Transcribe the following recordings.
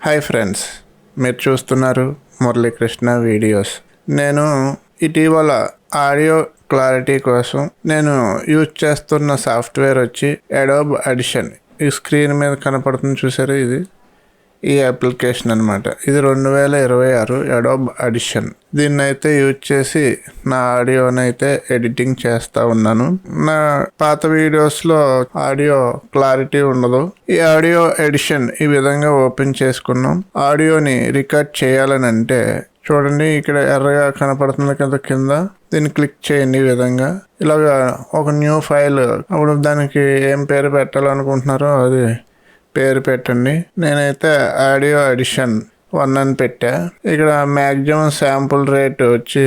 Hi friends, మీరు చూస్తున్నారు Muralikrishna videos. నేను ఇటీవల ఆడియో క్లారిటీ కోసం నేను యూజ్ చేస్తున్న సాఫ్ట్వేర్ వచ్చి అడోబ్ ఆడిషన్. ఈ స్క్రీన్ మీద కనపడుతుంది చూసారు, ఇది ఈ అప్లికేషన్ అనమాట. ఇది 2026 అడోబ్ ఆడిషన్. దీన్ని అయితే యూజ్ చేసి నా ఆడియోనైతే ఎడిటింగ్ చేస్తూ ఉన్నాను. నా పాత వీడియోస్లో ఆడియో క్లారిటీ ఉండదు. ఈ ఆడియో ఎడిషన్ ఈ విధంగా ఓపెన్ చేసుకున్నాం. ఆడియోని రికార్డ్ చేయాలని అంటే చూడండి, ఇక్కడ ఎర్రగా కనపడుతుంది కదా కింద, దీన్ని క్లిక్ చేయండి. ఈ విధంగా ఇలాగా ఒక న్యూ ఫైల్, అప్పుడు దానికి ఏం పేరు పెట్టాలనుకుంటున్నారో అది పేరు పెట్టండి. నేనైతే ఆడియో ఎడిషన్ 1 అని పెట్టా. ఇక్కడ మ్యాక్సిమం శాంపుల్ రేట్ వచ్చి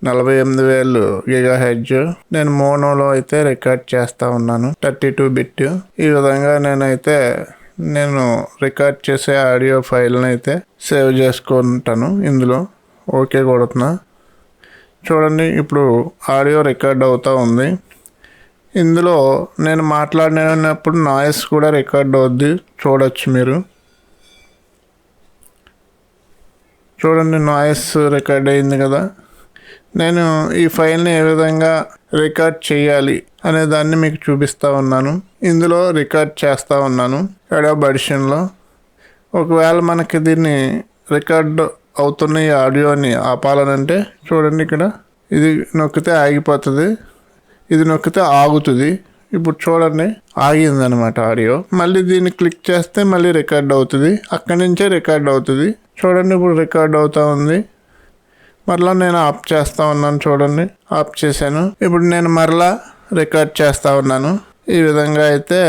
48,000 GHz. నేను మోనోలో అయితే రికార్డ్ చేస్తూ ఉన్నాను, 32 బిట్. ఈ విధంగా నేను రికార్డ్ చేసే ఆడియో ఫైల్ని అయితే సేవ్ చేసుకుంటాను. ఇందులో ఓకే కొడుతున్నా. చూడండి, ఇప్పుడు ఆడియో రికార్డ్ అవుతూ ఉంది. ఇందులో నేను మాట్లాడినప్పుడు నాయిస్ కూడా రికార్డ్ అవుద్ది, చూడొచ్చు మీరు. చూడండి, నాయిస్ రికార్డ్ అయింది కదా. నేను ఈ ఫైల్ని ఏ విధంగా రికార్డ్ చేయాలి అనే దాన్ని మీకు చూపిస్తూ ఉన్నాను. ఇందులో రికార్డ్ చేస్తూ ఉన్నాను అడోబ్ ఆడిషన్లో. ఒకవేళ మనకి దీన్ని రికార్డ్ అవుతున్న ఈ ఆడియోని ఆపాలనంటే చూడండి, ఇక్కడ ఇది నొక్కితే ఆగిపోతుంది, ఇది నొక్కితే ఆగుతుంది. ఇప్పుడు చూడండి, ఆగిందనమాట ఆడియో. మళ్ళీ దీన్ని క్లిక్ చేస్తే మళ్ళీ రికార్డ్ అవుతుంది, అక్కడి నుంచే రికార్డ్ అవుతుంది. చూడండి, ఇప్పుడు రికార్డ్ అవుతూ ఉంది. మరలా నేను ఆఫ్ చేస్తూ ఉన్నాను. చూడండి, ఆఫ్ చేశాను. ఇప్పుడు నేను మరలా రికార్డ్ చేస్తూ ఉన్నాను. ఈ విధంగా అయితే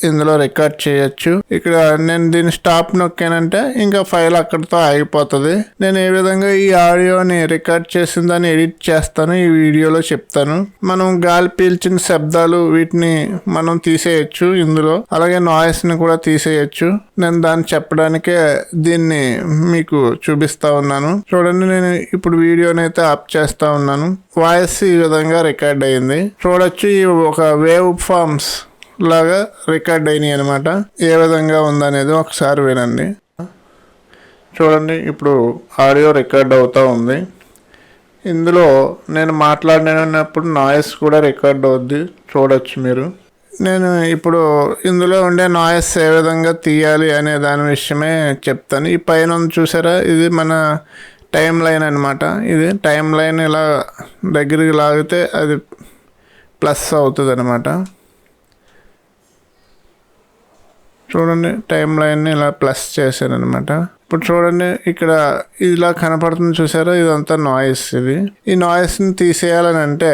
ఇందులో రికార్డ్ చేయొచ్చు. ఇక్కడ నేను దీన్ని స్టాప్ నొక్కానంటే ఇంకా ఫైల్ అక్కడితో ఆగిపోతుంది. నేను ఏ విధంగా ఈ ఆడియోని రికార్డ్ చేసిన దాన్ని ఎడిట్ చేస్తాను ఈ వీడియోలో చెప్తాను. మనం గాలి పీల్చిన శబ్దాలు వీటిని మనం తీసేయచ్చు ఇందులో, అలాగే నాయిస్ని కూడా తీసేయచ్చు. నేను దాన్ని చెప్పడానికే దీన్ని మీకు చూపిస్తా ఉన్నాను. చూడండి, నేను ఇప్పుడు వీడియోని అయితే ఆఫ్ చేస్తా ఉన్నాను. వాయిస్ ఈ విధంగా రికార్డ్ అయింది, చూడొచ్చు. ఈ ఒక వేవ్ ఫార్మ్స్ లాగా రికార్డ్ అయినాయి అనమాట. ఏ విధంగా ఉందనేది ఒకసారి వినండి. చూడండి, ఇప్పుడు ఆడియో రికార్డ్ అవుతూ ఉంది. ఇందులో నేను మాట్లాడినప్పుడు నాయిస్ కూడా రికార్డ్ అవుద్ది, చూడొచ్చు మీరు. నేను ఇప్పుడు ఇందులో ఉండే నాయిస్ ఏ విధంగా తీయాలి అనే దాని విషయమే చెప్తాను. ఈ పైన చూసారా, ఇది మన టైం లైన్ అనమాట. ఇది టైం లైన్ ఇలా దగ్గరికి లాగితే అది ప్లస్ అవుతుంది అనమాట. చూడండి, టైం లైన్ని ఇలా ప్లస్ చేశాను అనమాట. ఇప్పుడు చూడండి, ఇక్కడ ఇలా కనపడుతుంది చూసారా, ఇదంతా నాయిస్. ఈ నాయిస్ని తీసేయాలని అంటే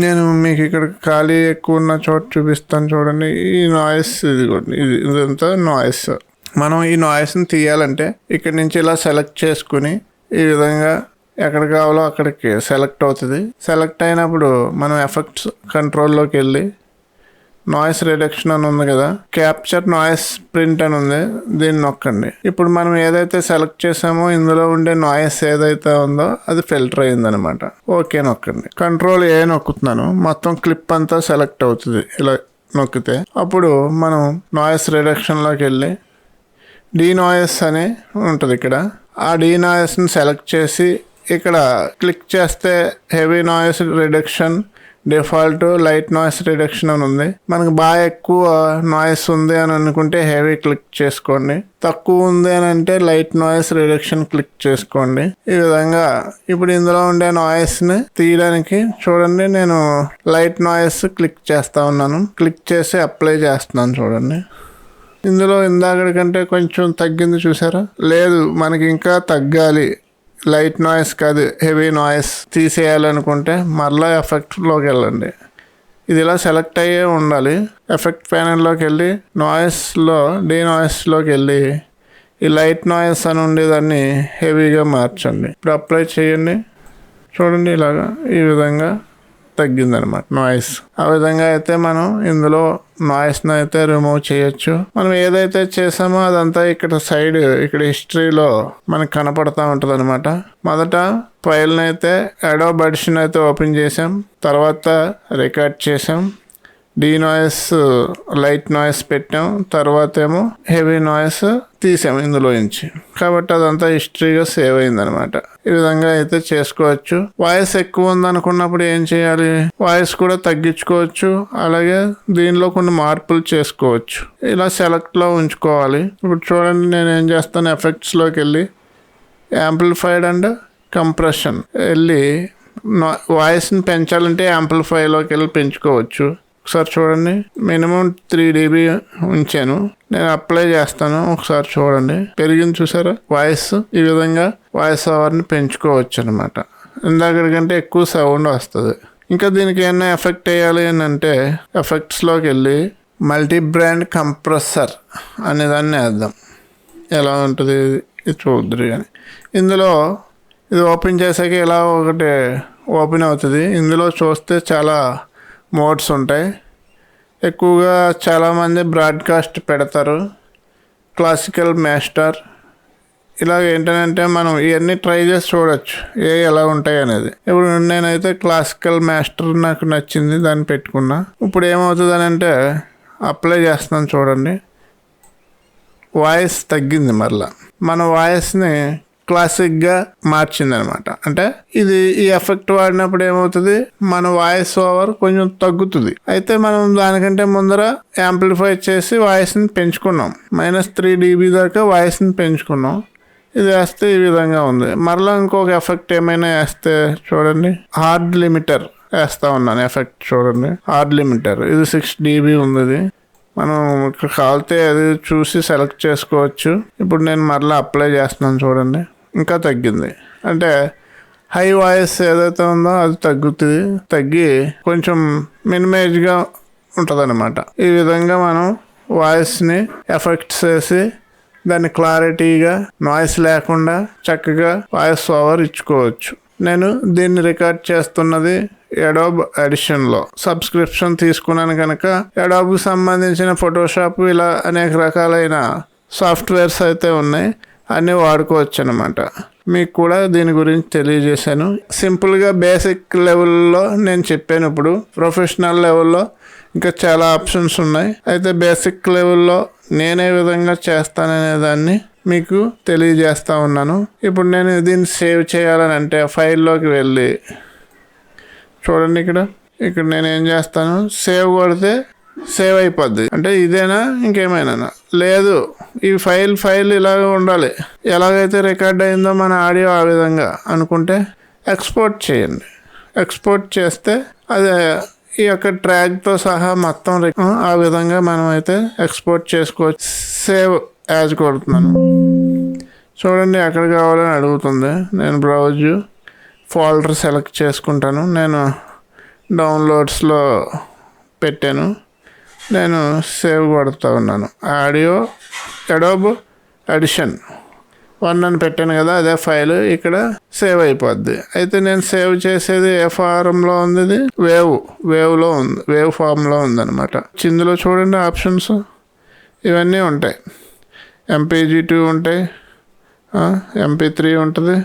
నేను మీకు ఇక్కడ ఖాళీ ఎక్కువ ఉన్న చోట చూపిస్తాను. చూడండి, ఈ నాయిస్ ఇదంతా నాయిస్. మనం ఈ నాయిస్ని తీయాలంటే ఇక్కడి నుంచి ఇలా సెలెక్ట్ చేసుకుని ఈ విధంగా ఎక్కడ కావాలో అక్కడికి సెలెక్ట్ అవుతుంది. సెలెక్ట్ అయినప్పుడు మనం ఎఫెక్ట్స్ కంట్రోల్లోకి వెళ్ళి నాయిస్ రిడక్షన్ అని ఉంది కదా, క్యాప్చర్ నాయిస్ ప్రింట్ అని ఉంది, దీన్ని నొక్కండి. ఇప్పుడు మనం ఏదైతే సెలెక్ట్ చేసామో ఇందులో ఉండే నాయిస్ ఏదైతే ఉందో అది ఫిల్టర్ అయిందనమాట. ఓకే నొక్కండి. కంట్రోల్ ఏ నొక్కుతున్నాను, మొత్తం క్లిప్ అంతా సెలెక్ట్ అవుతుంది. ఇలా నొక్కితే అప్పుడు మనం నాయిస్ రిడక్షన్లోకి వెళ్ళి డీ నాయిస్ అని ఉంటుంది. ఇక్కడ ఆ డీ నాయిస్ని సెలెక్ట్ చేసి ఇక్కడ క్లిక్ చేస్తే heavy noise reduction, default, light noise reduction అని ఉంది. మనకు బాగా ఎక్కువ నాయిస్ ఉంది అని అనుకుంటే హెవీ క్లిక్ చేసుకోండి, తక్కువ ఉంది అని అంటే లైట్ నాయిస్ రిడక్షన్ క్లిక్ చేసుకోండి. ఈ విధంగా ఇప్పుడు ఇందులో ఉండే నాయిస్ని తీయడానికి చూడండి, నేను లైట్ నాయిస్ క్లిక్ చేస్తా ఉన్నాను. క్లిక్ చేసి అప్లై చేస్తున్నాను. చూడండి, ఇందులో ఇందాకటి కంటే కొంచెం తగ్గింది చూసారా. లేదు, మనకి ఇంకా తగ్గాలి, లైట్ నాయిస్ కాదు హెవీ నాయిస్ తీసేయాలనుకుంటే మరలా ఎఫెక్ట్లోకి వెళ్ళండి. ఇది ఇలా సెలెక్ట్ అయ్యే ఉండాలి. ఎఫెక్ట్ ప్యానెల్లోకి వెళ్ళి నాయిస్లో డీ నాయిస్లోకి వెళ్ళి ఈ లైట్ నాయిస్ అని ఉండేదాన్ని హెవీగా మార్చండి. ఇప్పుడు అప్లై చేయండి. చూడండి, ఇలాగా ఈ విధంగా తగ్గిందనమాట నాయిస్. ఆ విధంగా అయితే మనం ఇందులో నాయిస్ని అయితే రిమూవ్ చేయొచ్చు. మనం ఏదైతే చేసామో అదంతా ఇక్కడ సైడ్, ఇక్కడ హిస్టరీలో మనకు కనపడతా ఉంటుంది అనమాట. మొదట ఫైల్ని అయితే అడోబ్ ఆడిషన్ అయితే ఓపెన్ చేసాం, తర్వాత రికార్డ్ చేసాం, డీ నాయిస్, లైట్ నాయిస్ పెట్టాం, తర్వాత ఏమో హెవీ నాయిస్ తీసాము ఇందులో నుంచి. కాబట్టి అదంతా హిస్టరీగా సేవ్ అయిందనమాట. ఈ విధంగా అయితే చేసుకోవచ్చు. వాయిస్ ఎక్కువ ఉందనుకున్నప్పుడు ఏం చేయాలి, వాయిస్ కూడా తగ్గించుకోవచ్చు. అలాగే దీనిలో కొన్ని మార్పులు చేసుకోవచ్చు. ఇలా సెలెక్ట్లో ఉంచుకోవాలి. ఇప్పుడు చూడండి, నేను ఏం చేస్తాను, ఎఫెక్ట్స్లోకి వెళ్ళి యాంప్లిఫైడ్ అండ్ కంప్రెషన్ వెళ్ళి వాయిస్ని పెంచాలంటే యాంప్లిఫైలోకి వెళ్ళి పెంచుకోవచ్చు. ఒకసారి చూడండి, మినిమం 3 dB ఉంచాను. నేను అప్లై చేస్తాను, ఒకసారి చూడండి, పెరిగింది చూసారా వాయిస్. ఈ విధంగా వాయిస్ ఓవర్ని పెంచుకోవచ్చు అనమాట. ఇందాకడికంటే ఎక్కువ సౌండ్ వస్తుంది. ఇంకా దీనికి ఏమైనా ఎఫెక్ట్ వేయాలి అని అంటే ఎఫెక్ట్స్లోకి వెళ్ళి మల్టీ బ్రాండ్ కంప్రెసర్ అనే దాన్ని వేద్దాం. ఎలా ఉంటుంది ఇది చూద్దరు. కానీ ఇందులో ఇది ఓపెన్ చేసాక ఇలా ఒకటి ఓపెన్ అవుతుంది. ఇందులో చూస్తే చాలా మోడ్స్ ఉంటాయి. ఎక్కువగా చాలామంది బ్రాడ్కాస్ట్ పెడతారు, క్లాసికల్ మాస్టర్. ఇలాగ ఏంటంటే మనం ఇవన్నీ ట్రై చేసి చూడొచ్చు ఎలా ఉంటాయి అనేది. ఇప్పుడు నేనైతే క్లాసికల్ మాస్టర్ నాకు నచ్చింది, దాన్ని పెట్టుకున్నా. ఇప్పుడు ఏమవుతుంది అని అంటే అప్లై చేస్తున్నాను చూడండి, వాయిస్ తగ్గింది. మరలా మన వాయిస్ని క్లాసిక్గా మార్చిందనమాట. అంటే ఇది ఈ ఎఫెక్ట్ వాడినప్పుడు ఏమవుతుంది, మన వాయిస్ ఓవర్ కొంచెం తగ్గుతుంది. అయితే మనం దానికంటే ముందర యాంప్లిఫై చేసి వాయిస్ని పెంచుకున్నాం. -3 dB దాకా వాయిస్ని పెంచుకున్నాం. ఇది వేస్తే ఈ విధంగా ఉంది. మరలా ఇంకొక ఎఫెక్ట్ ఏమైనా వేస్తే చూడండి, హార్డ్ లిమిటర్ వేస్తా ఉన్నాను. ఎఫెక్ట్ చూడండి, హార్డ్ లిమిటర్. ఇది 6 dB ఉంది. ఇది మనం ఇక్కడ కాలితే అది చూసి సెలెక్ట్ చేసుకోవచ్చు. ఇప్పుడు నేను మరలా అప్లై చేస్తున్నాను చూడండి, ఇంకా తగ్గింది. అంటే హై వాయిస్ ఏదైతే ఉందో అది తగ్గి కొంచెం మినిమైజ్గా ఉంటుంది అనమాట. ఈ విధంగా మనం వాయిస్ని ఎఫెక్ట్స్ వేసి దాన్ని క్లారిటీగా, నాయిస్ లేకుండా చక్కగా వాయిస్ ఓవర్ ఇచ్చుకోవచ్చు. నేను దీన్ని రికార్డ్ చేస్తున్నది అడోబ్ ఎడిషన్లో. సబ్స్క్రిప్షన్ తీసుకున్నాను కనుక అడోబ్కి సంబంధించిన ఫోటోషాప్ ఇలా అనేక రకాలైన సాఫ్ట్వేర్స్ అయితే ఉన్నాయి, అన్నీ వాడుకోవచ్చు అనమాట. మీకు కూడా దీని గురించి తెలియజేశాను. సింపుల్గా బేసిక్ లెవెల్లో నేను చెప్పాను. ఇప్పుడు ప్రొఫెషనల్ లెవెల్లో ఇంకా చాలా ఆప్షన్స్ ఉన్నాయి. అయితే బేసిక్ లెవెల్లో నేనే విధంగా చేస్తాననే దాన్ని మీకు తెలియజేస్తూ ఉన్నాను. ఇప్పుడు నేను దీన్ని సేవ్ చేయాలని అంటే ఫైల్లోకి వెళ్ళి చూడండి, ఇక్కడ నేను ఏం చేస్తాను, సేవ్ కొడితే సేవ్ అయిపోద్ది. అంటే ఇదేనా ఇంకేమైనా లేదు, ఈ ఫైల్ ఇలాగ ఉండాలి. ఎలాగైతే రికార్డ్ అయిందో మన ఆడియో ఆ విధంగా అనుకుంటే ఎక్స్పోర్ట్ చేయండి. ఎక్స్పోర్ట్ చేస్తే అది ఈ యొక్క ట్రాక్తో సహా మొత్తం ఆ విధంగా మనం అయితే ఎక్స్పోర్ట్ చేసుకోవచ్చు. సేవ్ యాజ్ కొడుతున్నాను చూడండి, ఎక్కడ కావాలని అడుగుతుంది. నేను బ్రౌజ్ ఫోల్డర్ సెలెక్ట్ చేసుకుంటాను. నేను డౌన్లోడ్స్లో పెట్టాను. నేను సేవ్ కొడుతూ ఉన్నాను. ఆడియో అడోబ్ ఎడిషన్ 1 అని పెట్టాను కదా, అదే ఫైల్ ఇక్కడ సేవ్ అయిపోద్ది. అయితే నేను సేవ్ చేసేది ఏ ఫారంలో ఉంది, ఇది వేవ్లో ఉంది, వేవ్ ఫామ్లో ఉందన్నమాట. ఇందులో చూడండి ఆప్షన్స్ ఇవన్నీ ఉంటాయి. MPG2 ఉంటాయి, MP3 ఉంటుంది.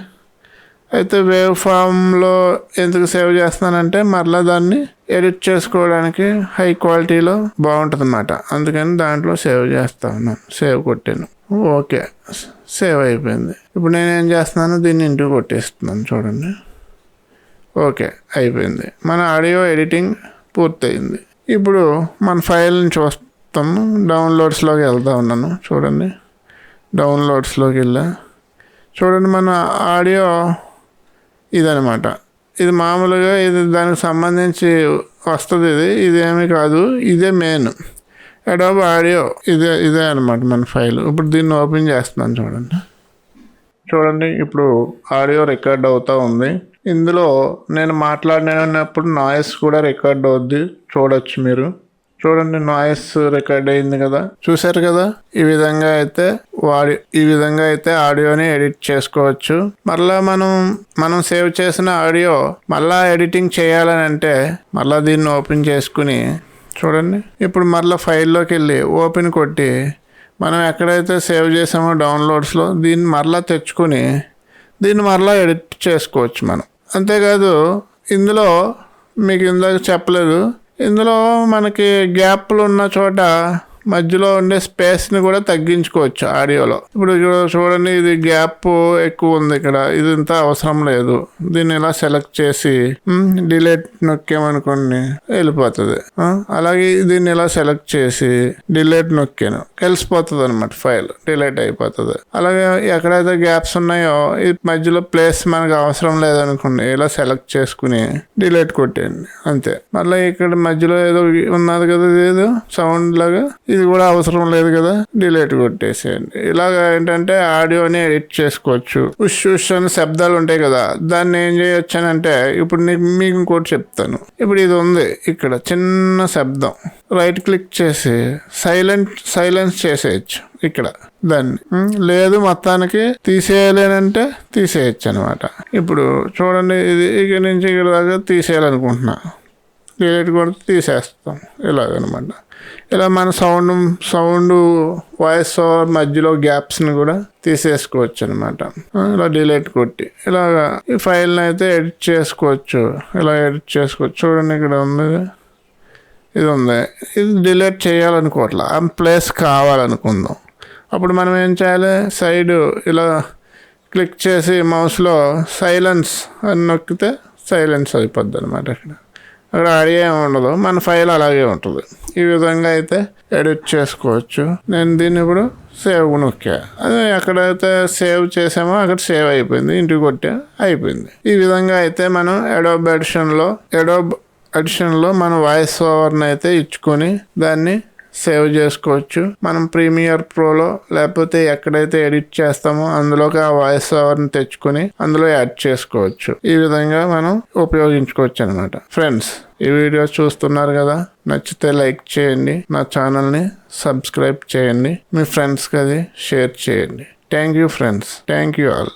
అయితే వేవ్ ఫామ్లో ఎందుకు సేవ్ చేస్తున్నానంటే మరలా దాన్ని ఎడిట్ చేసుకోవడానికి హై క్వాలిటీలో బాగుంటుంది అన్నమాట. అందుకని దాంట్లో సేవ్ చేస్తా ఉన్నాను. సేవ్ కొట్టాను, ఓకే, సేవ్ అయిపోయింది. ఇప్పుడు నేనేం చేస్తున్నాను, దీన్ని ఇంటికి కొట్టేస్తున్నాను చూడండి, ఓకే అయిపోయింది. మన ఆడియో ఎడిటింగ్ పూర్తయింది. ఇప్పుడు మన ఫైల్ని చూస్తాము. డౌన్లోడ్స్లోకి వెళ్తా ఉన్నాను చూడండి, డౌన్లోడ్స్లోకి వెళ్ళా. చూడండి, మన ఆడియో ఇదనమాట. ఇది మామూలుగా ఇది దానికి సంబంధించి వస్తుంది. ఇదేమీ కాదు, ఇదే మెయిన్ అడోబ్ ఆడియో. ఇదే అనమాట మన ఫైల్. ఇప్పుడు దీన్ని ఓపెన్ చేస్తున్నాను చూడండి. ఇప్పుడు ఆడియో రికార్డ్ అవుతూ ఉంది. ఇందులో నేను మాట్లాడినప్పుడు నాయిస్ కూడా రికార్డ్ అవుద్ది, చూడొచ్చు మీరు. చూడండి, నాయిస్ రికార్డ్ అయింది కదా, చూసారు కదా. ఈ విధంగా అయితే ఆడియోని ఎడిట్ చేసుకోవచ్చు. మరలా మనం సేవ్ చేసిన ఆడియో మళ్ళా ఎడిటింగ్ చేయాలని అంటే మళ్ళీ దీన్ని ఓపెన్ చేసుకుని చూడండి. ఇప్పుడు మళ్ళీ ఫైల్లోకి వెళ్ళి ఓపెన్ కొట్టి మనం ఎక్కడైతే సేవ్ చేసామో డౌన్లోడ్స్లో దీన్ని మరలా తెచ్చుకొని దీన్ని మరలా ఎడిట్ చేసుకోవచ్చు మనం. అంతేకాదు, ఇందులో మీకు ఇందాక చెప్పలేదు, ఇందులో మనకి గ్యాప్లు ఉన్న చోట మధ్యలో ఉండే స్పేస్ని కూడా తగ్గించుకోవచ్చు ఆడియోలో. ఇప్పుడు ఇక్కడ చూడండి, ఇది గ్యాప్ ఎక్కువ ఉంది ఇక్కడ, ఇది ఇంత అవసరం లేదు. దీన్ని ఇలా సెలెక్ట్ చేసి డిలీట్ నొక్కామనుకోండి వెళ్ళిపోతుంది. అలాగే దీన్ని ఇలా సెలెక్ట్ చేసి డిలీట్ నొక్కాను కలిసిపోతుంది అనమాట, ఫైల్ డిలీట్ అయిపోతుంది. అలాగే ఎక్కడైతే గ్యాప్స్ ఉన్నాయో ఈ మధ్యలో ప్లేస్ మనకు అవసరం లేదనుకోండి, ఇలా సెలెక్ట్ చేసుకుని డిలీట్ కొట్టేయండి అంతే. మళ్ళీ ఇక్కడ మధ్యలో ఏదో ఉన్నది కదా, ఏదో సౌండ్ లాగా, ఇది కూడా అవసరం లేదు కదా, డిలీట్ కొట్టేసేయండి. ఇలాగ ఏంటంటే ఆడియోని ఎడిట్ చేసుకోవచ్చు. ఉష్ ఉష్ అని శబ్దాలు ఉంటాయి కదా, దాన్ని ఏం చేయొచ్చు అని అంటే, ఇప్పుడు మీకు ఇంకోటి చెప్తాను. ఇప్పుడు ఇది ఉంది ఇక్కడ చిన్న శబ్దం, రైట్ క్లిక్ చేసి సైలెన్స్ చేసేయచ్చు ఇక్కడ దాన్ని. లేదు మొత్తానికి తీసేయలేనంటే తీసేయచ్చు అనమాట. ఇప్పుడు చూడండి, ఇది ఇక్కడ నుంచి ఇక్కడ దాకా తీసేయాలనుకుంటున్నా, డిలీట్ కొడితే తీసేస్తాం ఇలాగనమాట. ఇలా మన సౌండ్ వాయిస్ ఓవర్ మధ్యలో గ్యాప్స్ని కూడా తీసేసుకోవచ్చు అనమాట. ఇలా డిలీట్ కొట్టి ఇలాగా ఈ ఫైల్ని అయితే ఎడిట్ చేసుకోవచ్చు. ఇలా ఎడిట్ చేసుకోవచ్చు. చూడండి ఇక్కడ ఉంది, ఇది ఉంది, ఇది డిలీట్ చేయాలనుకోవట్లా, ఆ ప్లేస్ కావాలనుకుందాం. అప్పుడు మనం ఏం చేయాలి, సైడ్ ఇలా క్లిక్ చేసి మౌస్లో సైలెన్స్ అని నొక్కితే సైలెన్స్ అయిపోద్ది అనమాట. అక్కడ ఆడియో ఏమి ఉండదు, మన ఫైల్ అలాగే ఉంటుంది. ఈ విధంగా అయితే ఎడిట్ చేసుకోవచ్చు. నేను దీన్ని ఇప్పుడు సేవ్ నొక్కా, అదే ఎక్కడైతే సేవ్ చేసామో అక్కడ సేవ్ అయిపోయింది, ఇంటికి కొట్టా అయిపోయింది. ఈ విధంగా అయితే మనం అడోబ్ ఎడిషన్లో మన వాయిస్ ఓవర్ని అయితే ఇచ్చుకొని దాన్ని సేవ్ చేసుకోవచ్చు. మనం ప్రీమియర్ ప్రోలో లేకపోతే ఎక్కడైతే ఎడిట్ చేస్తామో అందులోకి ఆ వాయిస్ ఓవర్ని తెచ్చుకొని అందులో యాడ్ చేసుకోవచ్చు. ఈ విధంగా మనం ఉపయోగించుకోవచ్చు అనమాట. ఫ్రెండ్స్, ఈ వీడియో చూస్తున్నారు కదా, నచ్చితే లైక్ చేయండి, నా ఛానల్ని సబ్స్క్రైబ్ చేయండి, మీ ఫ్రెండ్స్కి అది షేర్ చేయండి. Thank you friends, thank you all.